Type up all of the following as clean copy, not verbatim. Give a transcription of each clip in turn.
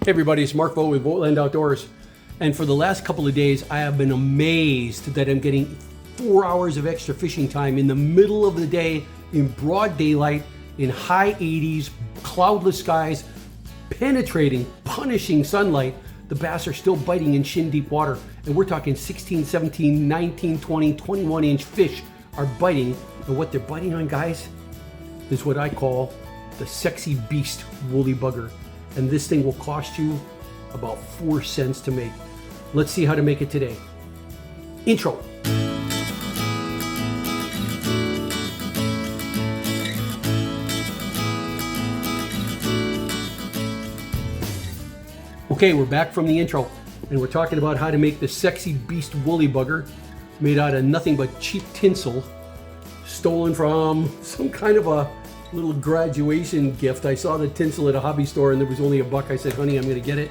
Hey everybody, it's Mark Vogt with Vogtland Outdoors. And for the last couple of days, I have been amazed that I'm getting 4 hours of extra fishing time in the middle of the day, in broad daylight, in high 80s, cloudless skies, penetrating, punishing sunlight. The bass are still biting in shin deep water. And we're talking 16, 17, 19, 20, 21 inch fish are biting. And what they're biting on, guys, is what I call the sexy beast woolly bugger. And this thing will cost you about 4 cents to make. Let's see how to make it today. Intro. Okay, we're back from the intro, and we're talking about how to make the sexy beast woolly bugger made out of nothing but cheap tinsel stolen from some kind of a little graduation gift. I saw the tinsel at a hobby store and there was only $1. I said, honey, I'm gonna get it.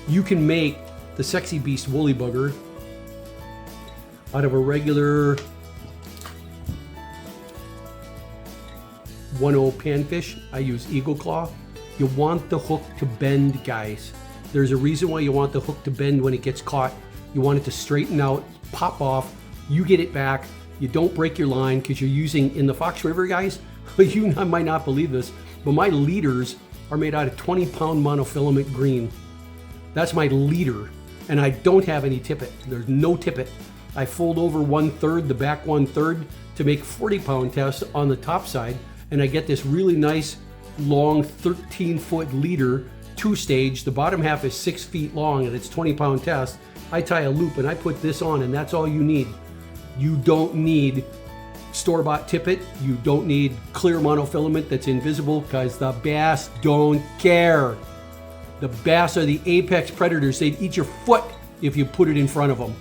You can make the sexy beast woolly bugger out of a regular 1/0 panfish. I use Eagle Claw. You want the hook to bend, guys. There's a reason why you want the hook to bend when it gets caught. You want it to straighten out, pop off, you get it back. You don't break your line because you're using, in the Fox River, guys, you might not believe this, but my leaders are made out of 20-pound monofilament green. That's my leader, and I don't have any tippet. There's no tippet. I fold over 1/3, the back 1/3, to make 40-pound tests on the top side, and I get this really nice, long 13-foot leader, 2-stage. The bottom half is 6 feet long, and it's 20-pound test. I tie a loop, and I put this on, and that's all you need. You don't need store-bought tippet. You don't need clear monofilament that's invisible, because the bass don't care. The bass are the apex predators. They'd eat your foot if you put it in front of them.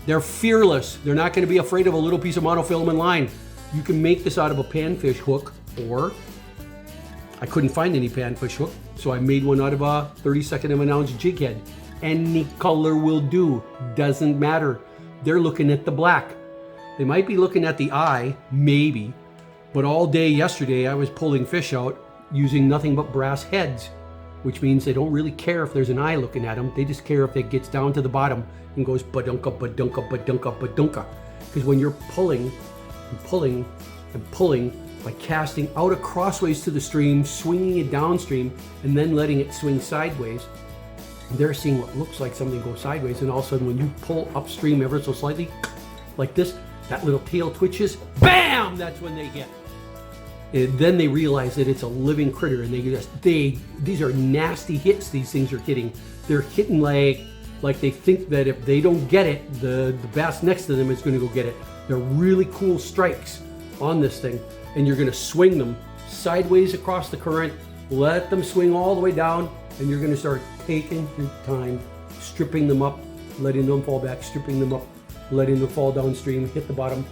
They're fearless. They're not going to be afraid of a little piece of monofilament line. You can make this out of a panfish hook, or I couldn't find any panfish hook, so I made one out of a 32nd of an ounce jig head. Any color will do, doesn't matter. They're looking at the black. They might be looking at the eye, maybe, but all day yesterday I was pulling fish out using nothing but brass heads, which means they don't really care if there's an eye looking at them. They just care if it gets down to the bottom and goes badunka, badunka, badunka, badunka. Because when you're pulling and pulling and pulling by casting out crossways to the stream, swinging it downstream, and then letting it swing sideways, they're seeing what looks like something go sideways, and all of a sudden when you pull upstream ever so slightly, like this, that little tail twitches, bam! That's when they hit. And then they realize that it's a living critter, and these are nasty hits these things are hitting. They're hitting like they think that if they don't get it, the bass next to them is gonna go get it. They're really cool strikes on this thing, and you're gonna swing them sideways across the current, let them swing all the way down, and you're gonna start taking your time, stripping them up, letting them fall back, stripping them up, letting them fall downstream, hit the bottom,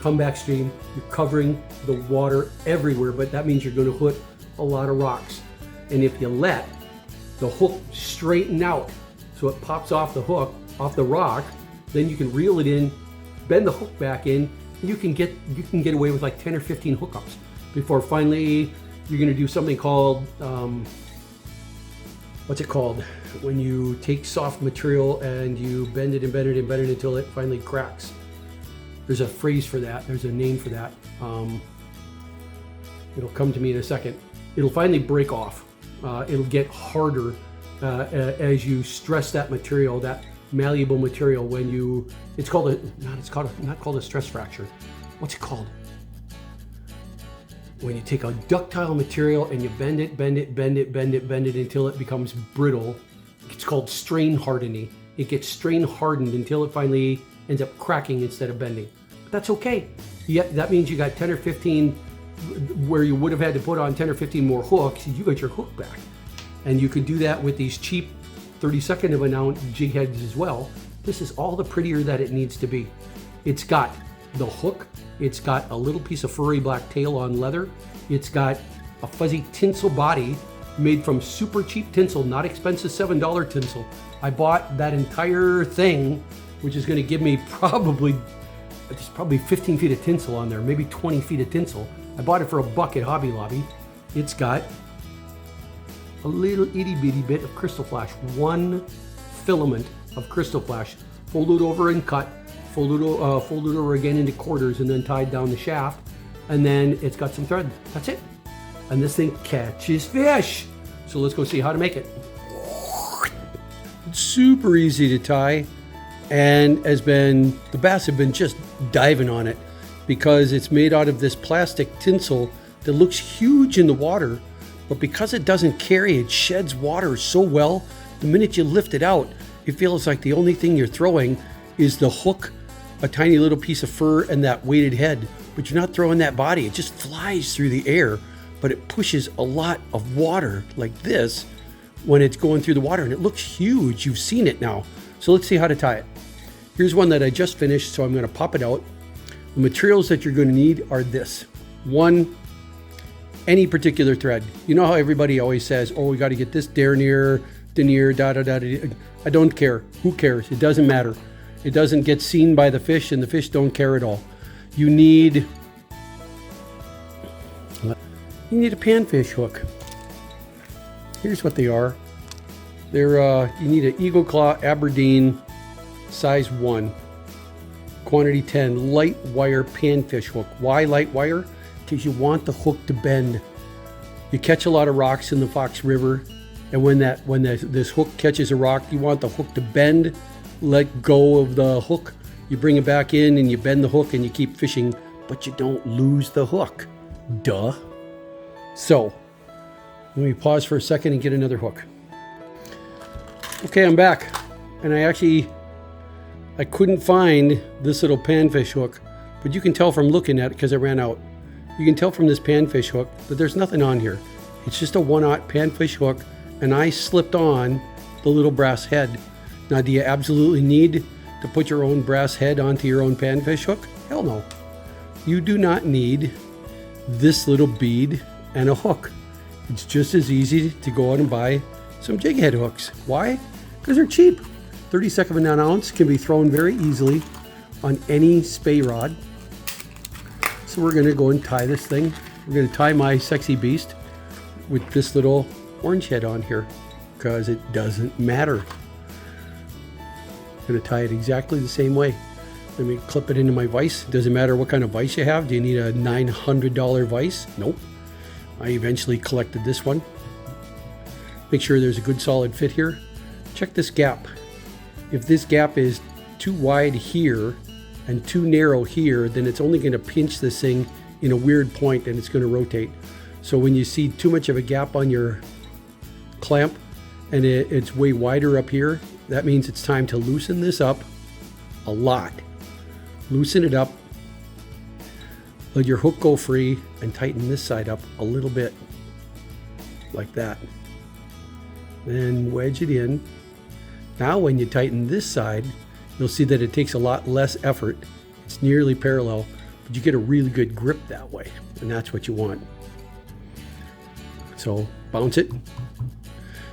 come back stream. You're covering the water everywhere, but that means you're going to hit a lot of rocks. And if you let the hook straighten out so it pops off the hook, off the rock, then you can reel it in, bend the hook back in, and you can get away with like 10 or 15 hookups before finally you're going to do something called what's it called? When you take soft material and you bend it and bend it and bend it until it finally cracks. There's a phrase for that. There's a name for that. It'll come to me in a second. It'll finally break off. It'll get harder as you stress that material, that malleable material. When you, not called a stress fracture. What's it called? When you take a ductile material and you bend it, bend it, bend it, bend it, bend it until it becomes brittle. It's called strain hardening. It gets strain hardened until it finally ends up cracking instead of bending. But that's okay. Yeah, that means you got 10 or 15, where you would have had to put on 10 or 15 more hooks, you got your hook back. And you could do that with these cheap 32nd of an ounce jig heads as well. This is all the prettier that it needs to be. It's got the hook, it's got a little piece of furry black tail on leather, it's got a fuzzy tinsel body made from super cheap tinsel, not expensive $7 tinsel. I bought that entire thing, which is going to give me probably 15 feet of tinsel on there, maybe 20 feet of tinsel. I bought it for $1 at Hobby Lobby. It's got a little itty bitty bit of crystal flash, one filament of crystal flash, fold it over and cut, fold it over again into quarters and then tied down the shaft, and then it's got some thread. That's it. And this thing catches fish. So let's go see how to make it. It's super easy to tie, and the bass have been just diving on it because it's made out of this plastic tinsel that looks huge in the water, but because it doesn't carry, it sheds water so well, the minute you lift it out, it feels like the only thing you're throwing is the hook, a tiny little piece of fur, and that weighted head. But you're not throwing that body. It just flies through the air, but it pushes a lot of water like this when it's going through the water, and it looks huge. You've seen it now. So let's see how to tie it. Here's one that I just finished, so I'm going to pop it out. The materials that you're going to need are this. One, any particular thread. You know how everybody always says, oh, we got to get this denier, da. I don't care. Who cares? It doesn't matter. It doesn't get seen by the fish, and the fish don't care at all. You need a panfish hook. Here's what they are. They're you need an Eagle Claw Aberdeen size 1, quantity 10, light wire panfish hook. Why light wire? Because you want the hook to bend. You catch a lot of rocks in the Fox River, and when this hook catches a rock, you want the hook to bend, let go of the hook. You bring it back in and you bend the hook and you keep fishing, but you don't lose the hook. Duh. So, let me pause for a second and get another hook. Okay, I'm back. And I couldn't find this little panfish hook, but you can tell from looking at it because I ran out. You can tell from this panfish hook that there's nothing on here. It's just a 1/0 panfish hook, and I slipped on the little brass head. Now, do you absolutely need to put your own brass head onto your own panfish hook? Hell no. You do not need this little bead and a hook. It's just as easy to go out and buy some jig head hooks. Why? Because they're cheap. 32nd of an ounce can be thrown very easily on any spey rod. So we're gonna go and tie this thing. We're gonna tie my sexy beast with this little orange head on here because it doesn't matter. I'm gonna tie it exactly the same way. Let me clip it into my vise. Doesn't matter what kind of vise you have. Do you need a $900 vise? Nope. I eventually collected this one. Make sure there's a good solid fit here. Check this gap. If this gap is too wide here and too narrow here, then it's only going to pinch this thing in a weird point and it's going to rotate. So when you see too much of a gap on your clamp and it's way wider up here, that means it's time to loosen this up a lot. Loosen it up, let your hook go free, and tighten this side up a little bit, like that. Then wedge it in. Now when you tighten this side, you'll see that it takes a lot less effort. It's nearly parallel, but you get a really good grip that way, and that's what you want. So bounce it,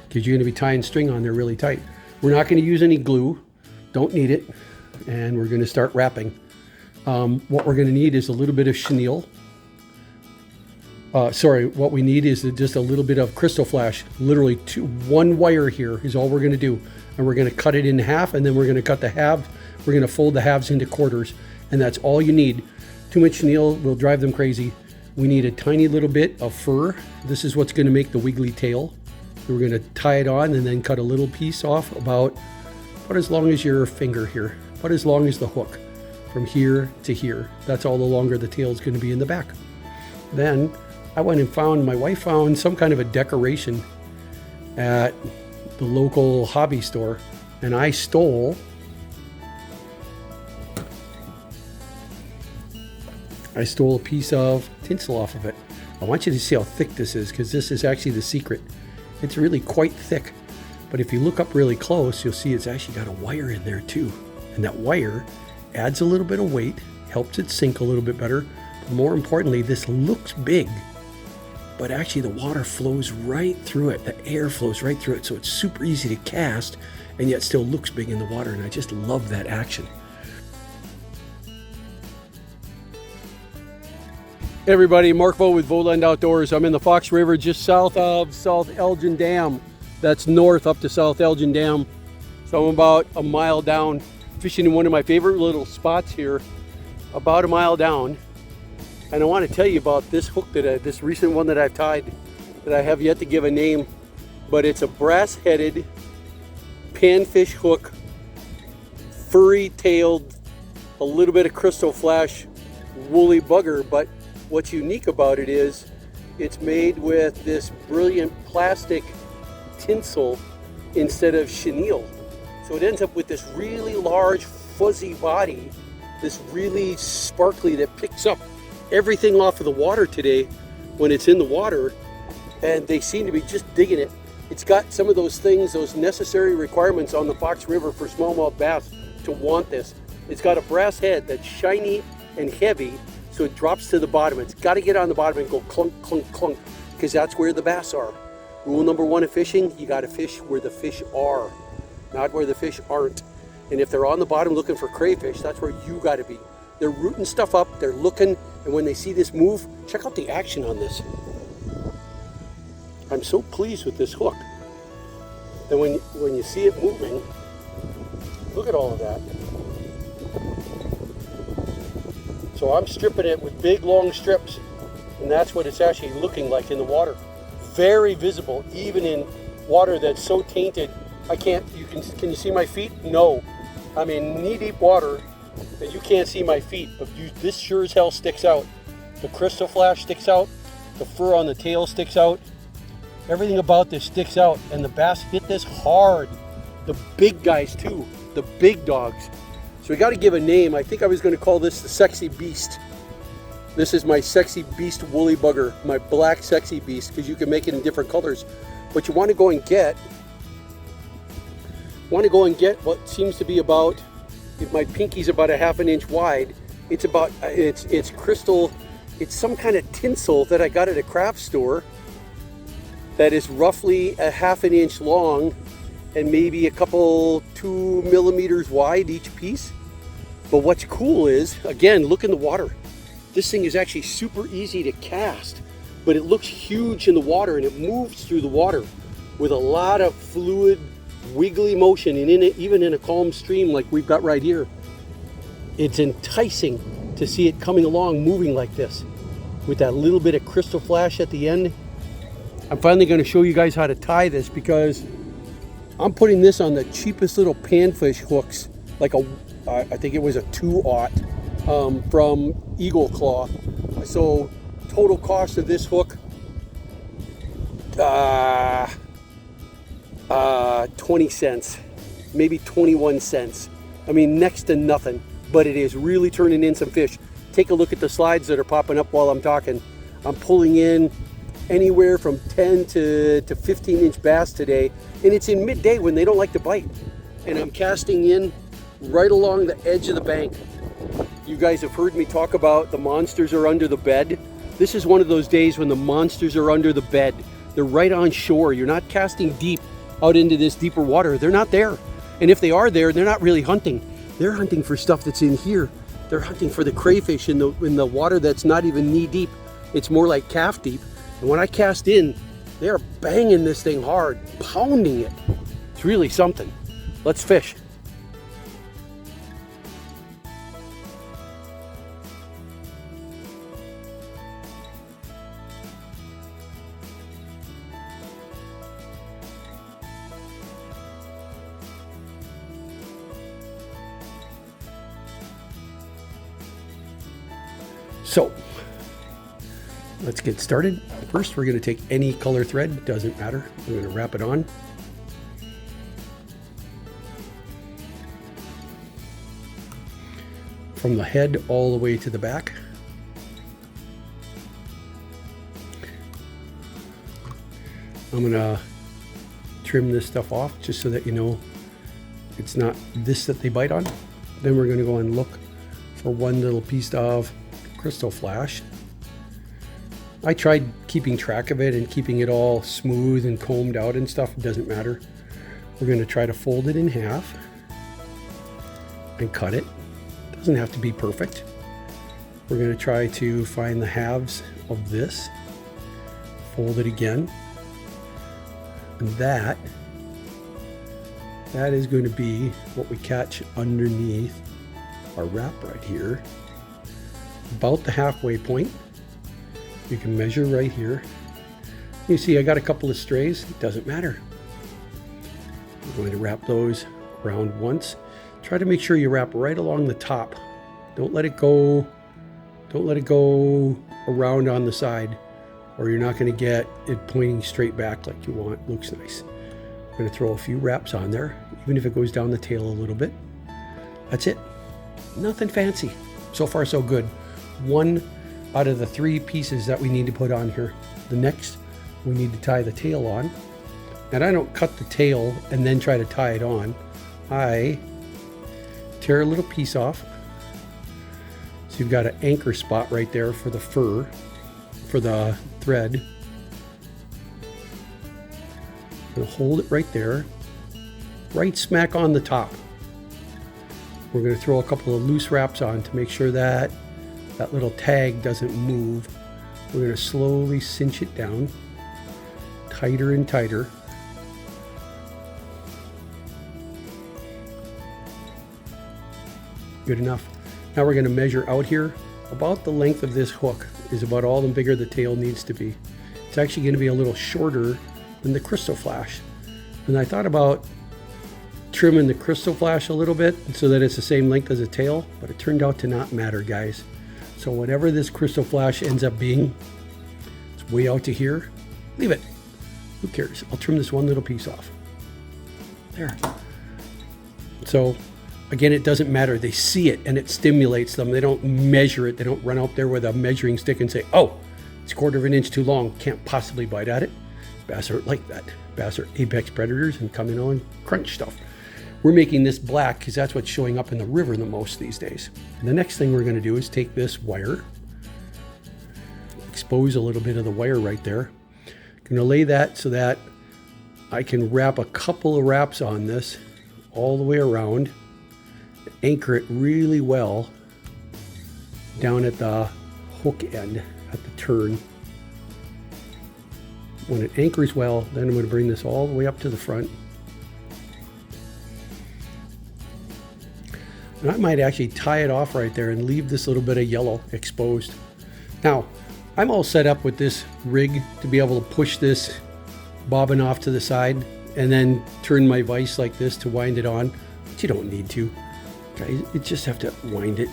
because you're going to be tying string on there really tight. We're not going to use any glue, don't need it, and we're going to start wrapping. What we're going to need is a little bit of chenille. What we need is just a little bit of crystal flash. Literally one wire here is all we're going to do. And we're going to cut it in half, and then we're going to cut the halves. We're going to fold the halves into quarters, and that's all you need. Too much chenille will drive them crazy. We need a tiny little bit of fur. This is what's going to make the wiggly tail. We're going to tie it on and then cut a little piece off about as long as your finger here, about as long as the hook from here to here. That's all the longer the tail is going to be in the back. Then I went and my wife found some kind of a decoration at the local hobby store, and I stole a piece of tinsel off of it. I want you to see how thick this is, because this is actually the secret. It's really quite thick, but if you look up really close, you'll see it's actually got a wire in there too, and that wire adds a little bit of weight, helps it sink a little bit better. But more importantly, this looks big, but actually the water flows right through it. The air flows right through it, so it's super easy to cast, and yet still looks big in the water, and I just love that action. Hey everybody, Mark Vo with Voland Outdoors. I'm in the Fox River just south of South Elgin Dam. That's north up to South Elgin Dam. So I'm about a mile down, fishing in one of my favorite little spots here, about a mile down. And I want to tell you about this hook this recent one that I've tied that I have yet to give a name, but it's a brass-headed panfish hook, furry-tailed, a little bit of crystal flash, woolly bugger. But what's unique about it is it's made with this brilliant plastic tinsel instead of chenille. So it ends up with this really large fuzzy body, this really sparkly that picks up everything off of the water today when it's in the water, and they seem to be just digging it. It's got some of those things, those necessary requirements on the Fox River for smallmouth bass to want this. It's got a brass head that's shiny and heavy, so it drops to the bottom. It's got to get on the bottom and go clunk, clunk, clunk, because that's where the bass are. Rule number one of fishing, you got to fish where the fish are, not where the fish aren't. And if they're on the bottom looking for crayfish, that's where you got to be. They're rooting stuff up, they're looking, and when they see this move, check out the action on this. I'm so pleased with this hook. And when you see it moving, look at all of that. So I'm stripping it with big long strips, and that's what it's actually looking like in the water. Very visible, even in water that's so tainted. Can you see my feet? No. I'm in knee-deep water that you can't see my feet, but this sure as hell sticks out. The crystal flash sticks out, the fur on the tail sticks out, everything about this sticks out, and the bass hit this hard. The big guys too, the big dogs. So we got to give a name. I think I was going to call this the Sexy Beast. This is my Sexy Beast woolly bugger, my black Sexy Beast, because you can make it in different colors. But you want to go and get what seems to be about, if my pinky's about a ½ an inch wide, it's about, it's crystal, it's some kind of tinsel that I got at a craft store that is roughly a ½ an inch long and maybe a couple 2 millimeters wide each piece. But what's cool is, again, look in the water. This thing is actually super easy to cast, but it looks huge in the water and it moves through the water with a lot of fluid, wiggly motion, and even in a calm stream like we've got right here, it's enticing to see it coming along moving like this with that little bit of crystal flash at the end. I'm finally going to show you guys how to tie this, because I'm putting this on the cheapest little panfish hooks, like I think it was a 2/0 from Eagle Claw. So total cost of this hook, 20 cents, maybe 21 cents. I mean, next to nothing, but it is really turning in some fish. Take a look at the slides that are popping up while I'm talking. I'm pulling in anywhere from 10 to 15 inch bass today, and it's in midday when they don't like to bite. And I'm casting in right along the edge of the bank. You guys have heard me talk about the monsters are under the bed. This is one of those days when the monsters are under the bed. They're right on shore. You're not casting deep out into this deeper water. They're not there. And if they are there, they're not really hunting. They're hunting for stuff that's in here. They're hunting for the crayfish in the water that's not even knee deep. It's more like calf deep. And when I cast in, they're banging this thing hard, pounding it. It's really something. Let's fish. So let's get started. First, we're going to take any color thread, doesn't matter. We're going to wrap it on. From the head all the way to the back. I'm going to trim this stuff off just so that you know it's not this that they bite on. Then we're going to go and look for one little piece of crystal flash. I tried keeping track of it and keeping it all smooth and combed out and stuff. It doesn't matter. We're going to try to fold it in half and cut it. Doesn't have to be perfect. We're going to try to find the halves of this, fold it again, and that is going to be what we catch underneath our wrap right here, about the halfway point. You can measure right here. You see I got a couple of strays, it doesn't matter. I'm going to wrap those around once. Try to make sure you wrap right along the top. Don't let it go around on the side, or you're not going to get it pointing straight back like you want. Looks nice. I'm going to throw a few wraps on there, even if it goes down the tail a little bit. That's it. Nothing fancy. So far so good. One out of the 3 pieces that we need to put on here. The next, we need to tie the tail on. And I don't cut the tail and then try to tie it on. I tear a little piece off. So you've got an anchor spot right there for the fur, for the thread. I'm going to hold it right there, right smack on the top. We're going to throw a couple of loose wraps on to make sure that that little tag doesn't move. We're going to slowly cinch it down, tighter and tighter. Good enough. Now we're going to measure out here. About the length of this hook is about all the bigger the tail needs to be. It's actually going to be a little shorter than the crystal flash. And I thought about trimming the crystal flash a little bit so that it's the same length as the tail, but it turned out to not matter, guys. So whatever this crystal flash ends up being, it's way out to here. Leave it. Who cares? I'll trim this one little piece off. There. So again, it doesn't matter. They see it and it stimulates them. They don't measure it. They don't run out there with a measuring stick and say, oh, it's 1/4 of an inch too long. Can't possibly bite at it. Bass aren't like that. Bass are apex predators and come in and crunch stuff. We're making this black because that's what's showing up in the river the most these days. And the next thing we're going to do is take this wire, expose a little bit of the wire right there. Going to lay that so that I can wrap a couple of wraps on this all the way around, anchor it really well down at the hook end at the turn. When it anchors well, then I'm going to bring this all the way up to the front. And I might actually tie it off right there and leave this little bit of yellow exposed. Now, I'm all set up with this rig to be able to push this bobbin off to the side and then turn my vise like this to wind it on, but you don't need to. Guys, you just have to wind it.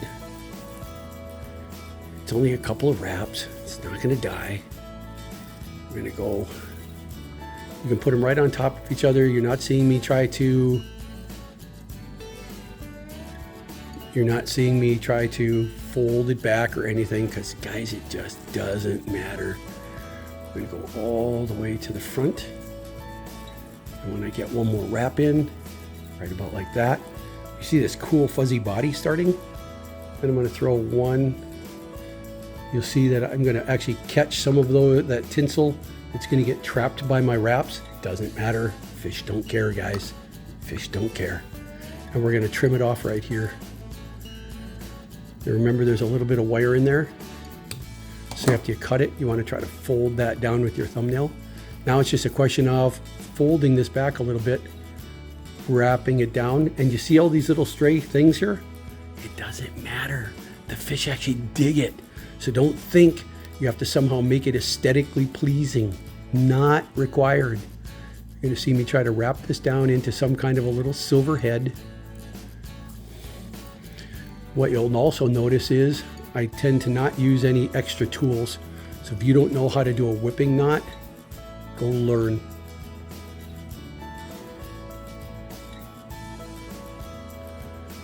It's only a couple of wraps. It's not going to die. We're going to go. You can put them right on top of each other. You're not seeing me try to fold it back or anything, because guys, it just doesn't matter. I'm going to go all the way to the front. And when I get one more wrap in, right about like that, you see this cool fuzzy body starting? Then I'm going to throw one. You'll see that I'm going to actually catch some of that tinsel. It's going to get trapped by my wraps. Doesn't matter. Fish don't care, guys. Fish don't care. And we're going to trim it off right here. Now remember, there's a little bit of wire in there. So after you cut it, you want to try to fold that down with your thumbnail. Now it's just a question of folding this back a little bit, wrapping it down. And you see all these little stray things here? It doesn't matter. The fish actually dig it. So don't think you have to somehow make it aesthetically pleasing. Not required. You're going to see me try to wrap this down into some kind of a little silver head. What you'll also notice is I tend to not use any extra tools. So if you don't know how to do a whipping knot, go learn.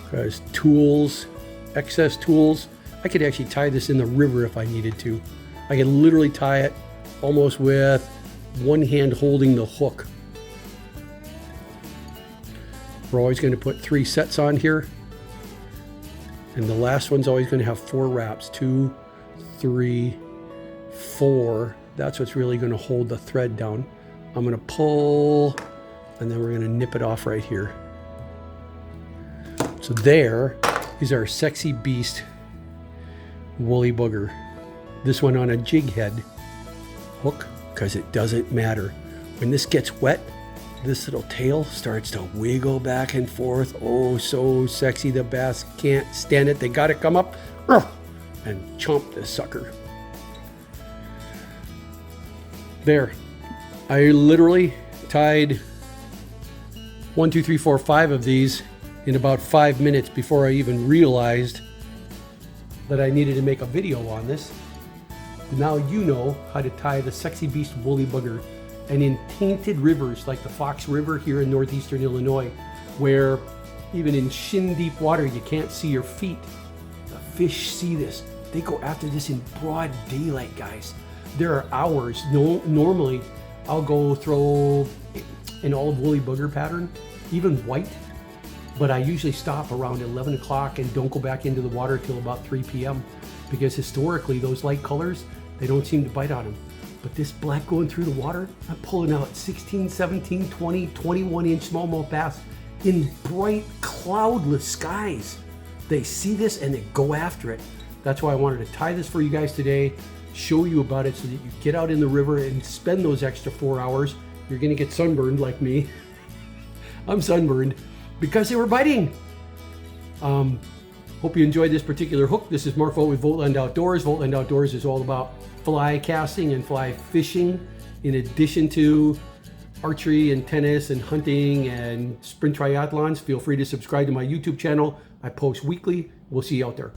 Because tools, excess tools, I could actually tie this in the river if I needed to. I could literally tie it almost with one hand holding the hook. We're always going to put 3 sets on here. And the last one's always going to have 4 wraps. 2, 3, 4. That's what's really going to hold the thread down. I'm going to pull, and then we're going to nip it off right here. So there is our sexy beast woolly booger. This one on a jig head hook, because it doesn't matter. When this gets wet, this little tail starts to wiggle back and forth. Oh, so sexy. The bass can't stand it. They got to come up and chomp this sucker. There. I literally tied 1, 2, 3, 4, 5 of these in about 5 minutes before I even realized that I needed to make a video on this. Now you know how to tie the sexy beast woolly booger. And in tainted rivers like the Fox River here in northeastern Illinois, where even in shin deep water you can't see your feet, the fish see this. They go after this in broad daylight, guys. There are hours. Normally I'll go throw an olive woolly booger pattern, even white, but I usually stop around 11 o'clock and don't go back into the water till about 3 p.m. because historically those light colors, they don't seem to bite on them. But this black going through the water, I'm pulling out 16, 17, 20, 21 inch smallmouth bass in bright cloudless skies. They see this and they go after it. That's why I wanted to tie this for you guys today, show you about it so that you get out in the river and spend those extra 4 hours. You're gonna get sunburned like me. I'm sunburned because they were biting. Hope you enjoyed this particular hook. This is Mark Vogt with Vogtland Outdoors. Vogtland Outdoors is all about fly casting and fly fishing, in addition to archery and tennis and hunting and sprint triathlons. Feel free to subscribe to my YouTube channel. I post weekly. We'll see you out there.